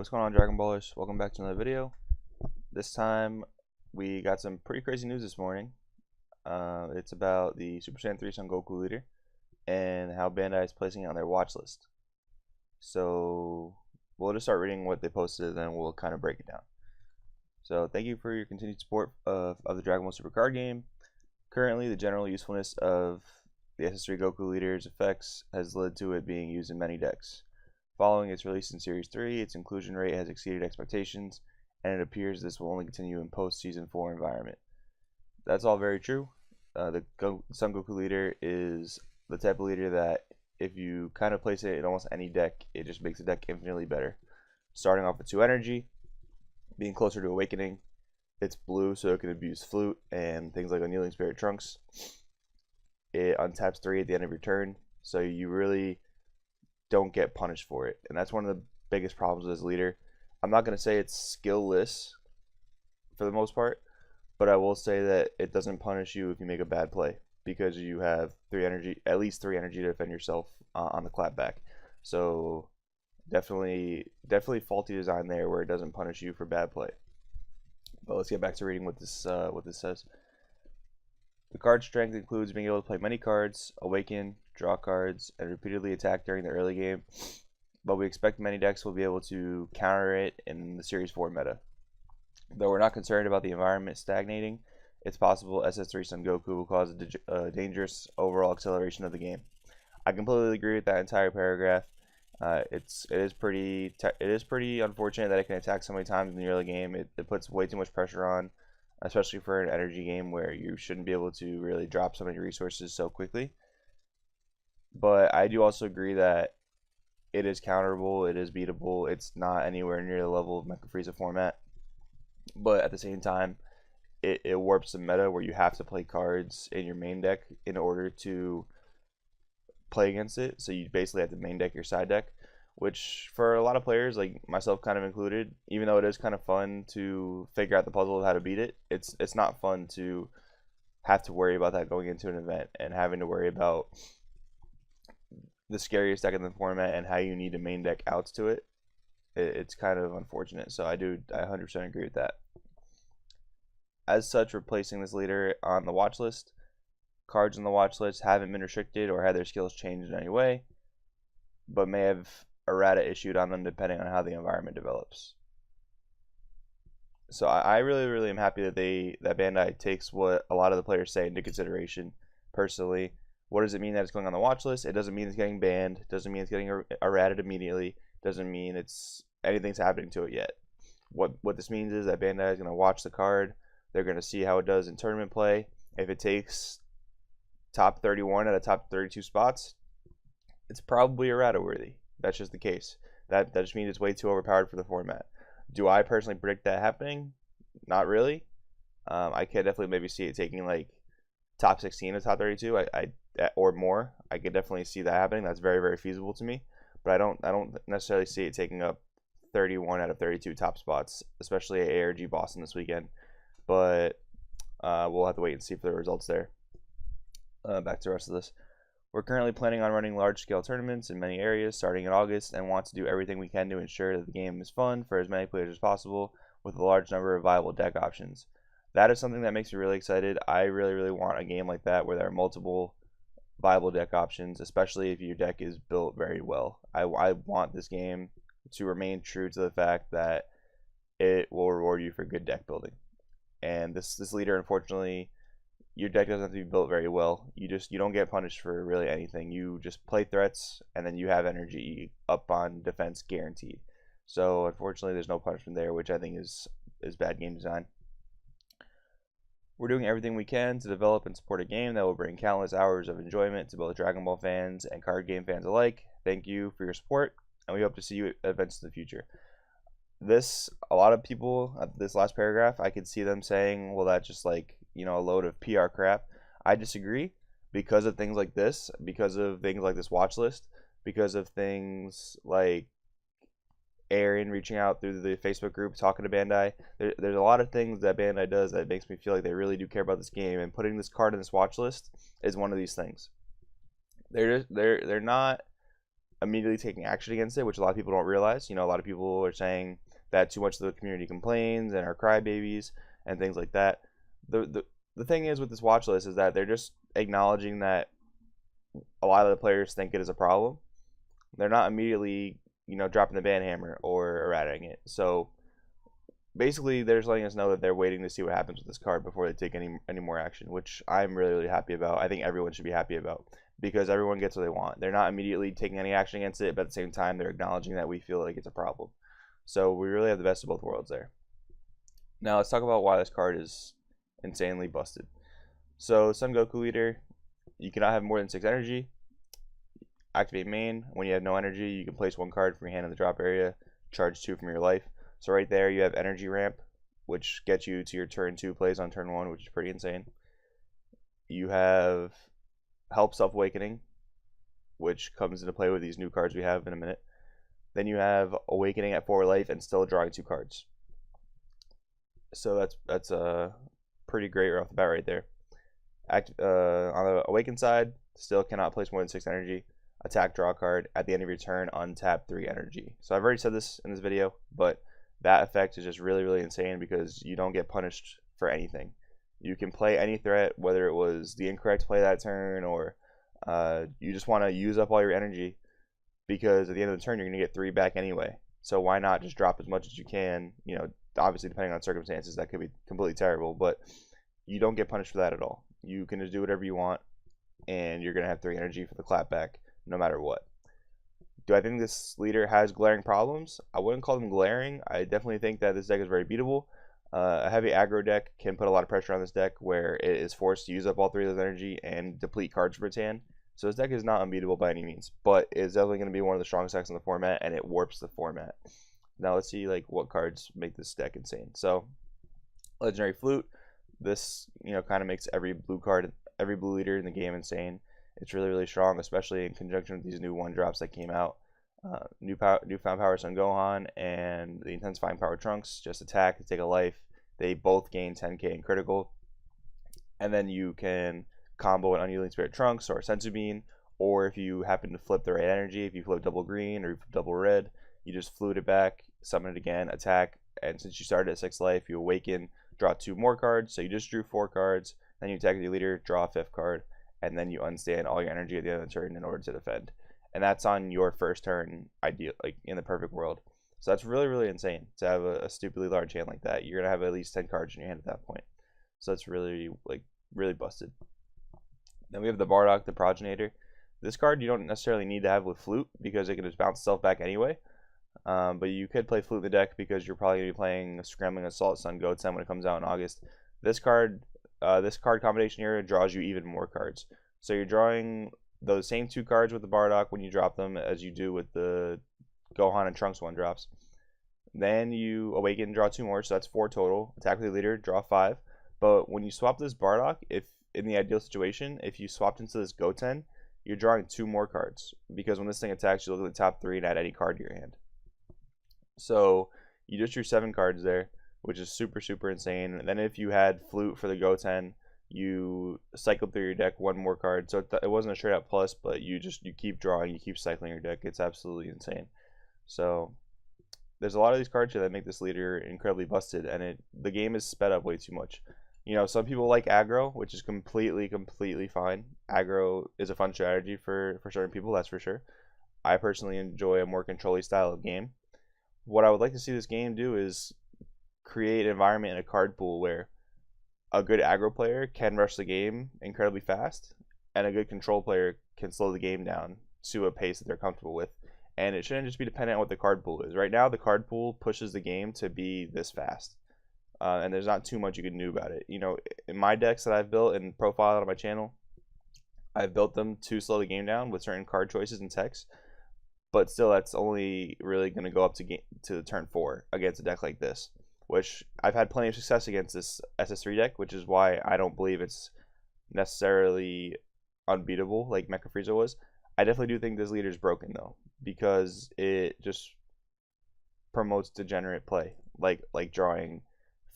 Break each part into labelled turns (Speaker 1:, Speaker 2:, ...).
Speaker 1: What's going on, Dragon Ballers? Welcome back to another video. This time we got some pretty crazy news this morning. It's about the Super Saiyan 3 Son Goku leader and how Bandai is placing it on their watch list. So we'll just start reading what they posted and then we'll kind of break it down. So thank you for your continued support of the Dragon Ball Super card game. Currently, the general usefulness of the SS3 Goku leader's effects has led to it being used in many decks. Following its release in Series 3, its inclusion rate has exceeded expectations, and it appears this will only continue in post-Season 4 environment. That's all very true. The Son Goku leader is the type of leader that if you kind of place it in almost any deck, it just makes the deck infinitely better. Starting off with 2 energy, being closer to Awakening, it's blue so it can abuse Flute and things like Annealing Spirit Trunks. It untaps 3 at the end of your turn, so you really don't get punished for it, and that's one of the biggest problems with this leader. I'm not going to say it's skillless for the most part, but I will say that it doesn't punish you if you make a bad play, because you have at least three energy to defend yourself on the clapback. So definitely faulty design there where it doesn't punish you for bad play. But let's get back to reading what this says. The card strength includes being able to play many cards, awaken, draw cards, and repeatedly attack during the early game, but we expect many decks will be able to counter it in the Series 4 meta. Though we're not concerned about the environment stagnating, it's possible SS3 Son Goku will cause a dangerous overall acceleration of the game. I completely agree with that entire paragraph. It is pretty unfortunate that it can attack so many times in the early game. It puts way too much pressure on, especially for an energy game where you shouldn't be able to really drop so many resources so quickly. But I do also agree that it is counterable, it is beatable, it's not anywhere near the level of Mecha Frieza format. But at the same time, it warps the meta where you have to play cards in your main deck in order to play against it. So you basically have to main deck your side deck, which for a lot of players, like myself kind of included, even though it is kind of fun to figure out the puzzle of how to beat it, it's not fun to have to worry about that going into an event and having to worry about the scariest deck in the format and how you need to main deck outs to it. It's kind of unfortunate. So I 100% agree with that. As such, replacing this leader on the watch list, cards on the watch list haven't been restricted or had their skills changed in any way, but may have errata issued on them depending on how the environment develops. So I really am happy that Bandai takes what a lot of the players say into consideration. Personally, what does it mean that it's going on the watch list? It doesn't mean it's getting banned. It doesn't mean it's getting errated immediately. It doesn't mean anything's happening to it yet. What this means is that Bandai is going to watch the card. They're going to see how it does in tournament play. If it takes top 31 out of top 32 spots, it's probably errata worthy. That's just the case. That just means it's way too overpowered for the format. Do I personally predict that happening? Not really. I can definitely maybe see it taking like top 16 to top 32 or more. I could definitely see that happening. That's very feasible to me, but I don't necessarily see it taking up 31 out of 32 top spots, especially at ARG Boston this weekend. But we'll have to wait and see for the results there. Back to the rest of this. We're currently planning on running large-scale tournaments in many areas starting in August and want to do everything we can to ensure that the game is fun for as many players as possible with a large number of viable deck options. That is something that makes me really excited. I really want a game like that where there are multiple viable deck options, especially if your deck is built very well. I want this game to remain true to the fact that it will reward you for good deck building. And this leader, unfortunately, your deck doesn't have to be built very well. You don't get punished for really anything. You just play threats, and then you have energy up on defense guaranteed. So unfortunately, there's no punishment there, which I think is bad game design. We're doing everything we can to develop and support a game that will bring countless hours of enjoyment to both Dragon Ball fans and card game fans alike. Thank you for your support, and we hope to see you at events in the future. A lot of people at this last paragraph, I could see them saying, well, that's just like, a load of PR crap. I disagree because of things like this, because of things like this watch list, because of things like Aaron reaching out through the Facebook group, talking to Bandai. There's a lot of things that Bandai does that makes me feel like they really do care about this game, and putting this card in this watch list is one of these things. They're not immediately taking action against it, which a lot of people don't realize. A lot of people are saying that too much of the community complains and are crybabies and things like that. The thing is with this watch list is that they're just acknowledging that a lot of the players think it is a problem. They're not immediately, dropping the ban hammer or erratating it. So basically, they're just letting us know that they're waiting to see what happens with this card before they take any more action, which I'm really, really happy about. I think everyone should be happy about because everyone gets what they want. They're not immediately taking any action against it, but at the same time, they're acknowledging that we feel like it's a problem. So we really have the best of both worlds there. Now let's talk about why this card is insanely busted. So Sun Goku leader, you cannot have more than 6 energy. Activate main. When you have no energy, you can place 1 card from your hand in the drop area, charge 2 from your life. So right there you have energy ramp, which gets you to your turn 2 plays on turn 1, which is pretty insane. You have help self-awakening, which comes into play with these new cards we have in a minute. Then you have awakening at 4 life and still drawing 2 cards. So that's pretty great right off the bat right there. On the awakened side, still cannot place more than 6 energy. Attack, draw a card. At the end of your turn, untap 3 energy. So I've already said this in this video, but that effect is just really, really insane because you don't get punished for anything. You can play any threat, whether it was the incorrect play that turn or you just want to use up all your energy, because at the end of the turn you're going to get 3 back anyway. So why not just drop as much as you can? Obviously depending on circumstances that could be completely terrible, but you don't get punished for that at all. You can just do whatever you want and you're going to have 3 energy for the clapback no matter what. Do I think this leader has glaring problems? I wouldn't call them glaring. I definitely think that this deck is very beatable. A heavy aggro deck can put a lot of pressure on this deck where it is forced to use up all 3 of those energy and deplete cards from its hand. So this deck is not unbeatable by any means, but it's definitely going to be one of the strongest decks in the format, and it warps the format. Now let's see what cards make this deck insane. So Legendary Flute. This kind of makes every blue leader in the game insane. It's really, really strong, especially in conjunction with these new 1-drops that came out. Newfound Power Son Gohan and the Intensifying Power Trunks. Just attack to take a life. They both gain 10k in critical. And then you can combo an Unyielding Spirit Trunks or a Senzu Bean, or if you happen to flip the right energy, if you flip double green or you flip double red, you just flute it back, summon it again, attack, and since you started at 6 life, you awaken, draw 2 more cards. So you just drew 4 cards, then you attack the leader, draw a 5th card, and then you unstand all your energy at the end of the turn in order to defend. And that's on your first turn, ideal, in the perfect world. So that's really, really insane to have a stupidly large hand like that. You're gonna have at least 10 cards in your hand at that point. So that's really, really busted. Then we have the Bardock, the Progenitor. This card you don't necessarily need to have with Flute because it can just bounce itself back anyway. But you could play Flute in the deck because you're probably going to be playing Scrambling Assault Sun Goten when it comes out in August. This card combination here draws you even more cards. So you're drawing those same 2 cards with the Bardock when you drop them as you do with the Gohan and Trunks 1-drops. Then you awaken, draw 2 more, so that's 4 total. Attack with the leader, draw 5. But when you swap this Bardock, if in the ideal situation, if you swapped into this Goten, you're drawing 2 more cards. Because when this thing attacks, you look at the top 3 and add any card to your hand. So you just drew 7 cards there, which is super, super insane. And then if you had Flute for the Goten, you cycled through your deck 1 more card. So it wasn't a straight up plus, but you keep drawing, you keep cycling your deck. It's absolutely insane. So there's a lot of these cards here that make this leader incredibly busted, and the game is sped up way too much. Some people like aggro, which is completely fine. Aggro is a fun strategy for certain people, that's for sure. I personally enjoy a more control-y style of game. What I would like to see this game do is create an environment in a card pool where a good aggro player can rush the game incredibly fast, and a good control player can slow the game down to a pace that they're comfortable with. And it shouldn't just be dependent on what the card pool is. Right now, the card pool pushes the game to be this fast. And there's not too much you can do about it. In my decks that I've built and profiled on my channel, I've built them to slow the game down with certain card choices and text. But still, that's only really going to go up to turn 4 against a deck like this, which I've had plenty of success against this SS3 deck, which is why I don't believe it's necessarily unbeatable like Mecha Frieza was. I definitely do think this leader is broken, though, because it just promotes degenerate play, like drawing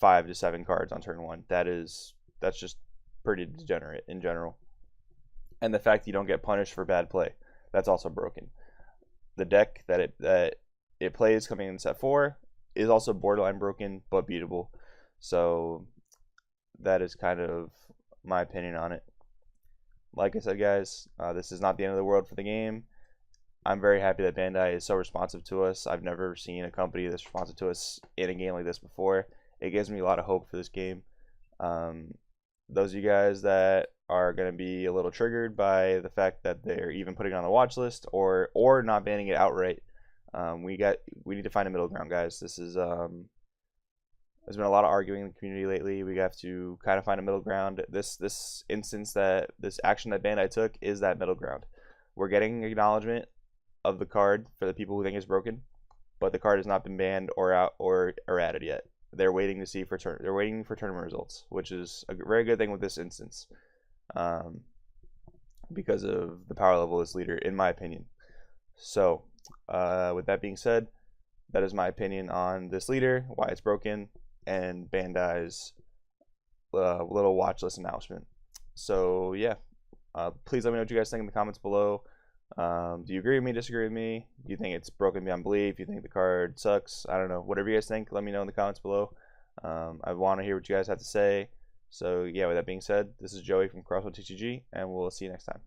Speaker 1: 5 to 7 cards on turn 1. That's just pretty degenerate in general. And the fact you don't get punished for bad play, that's also broken. the deck that it plays coming in set 4 is also borderline broken but beatable. So that is kind of my opinion on it. Like I said, guys, this is not the end of the world for the game. I'm very happy that Bandai is so responsive to us. I've never seen a company that's responsive to us in a game like this before. It gives me a lot of hope for this game. Those of you guys that are going to be a little triggered by the fact that they're even putting it on the watch list or not banning it outright, we need to find a middle ground, guys. This is there's been a lot of arguing in the community lately. We have to kind of find a middle ground. This action that Bandai took is that middle ground. We're getting acknowledgement of the card for the people who think it's broken, but the card has not been banned or out or added yet. They're waiting to see they're waiting for tournament results, which is a very good thing with this instance, because of the power level of this leader, in my opinion. So, with that being said, that is my opinion on this leader, why it's broken, and Bandai's little watch list announcement. So yeah, please let me know what you guys think in the comments below. Do you agree with me, disagree with me? Do you think it's broken beyond belief? Do you think the card sucks? I don't know. Whatever you guys think, let me know in the comments below. I want to hear what you guys have to say. So yeah, with that being said, this is Joey from Crossroad TCG, and we'll see you next time.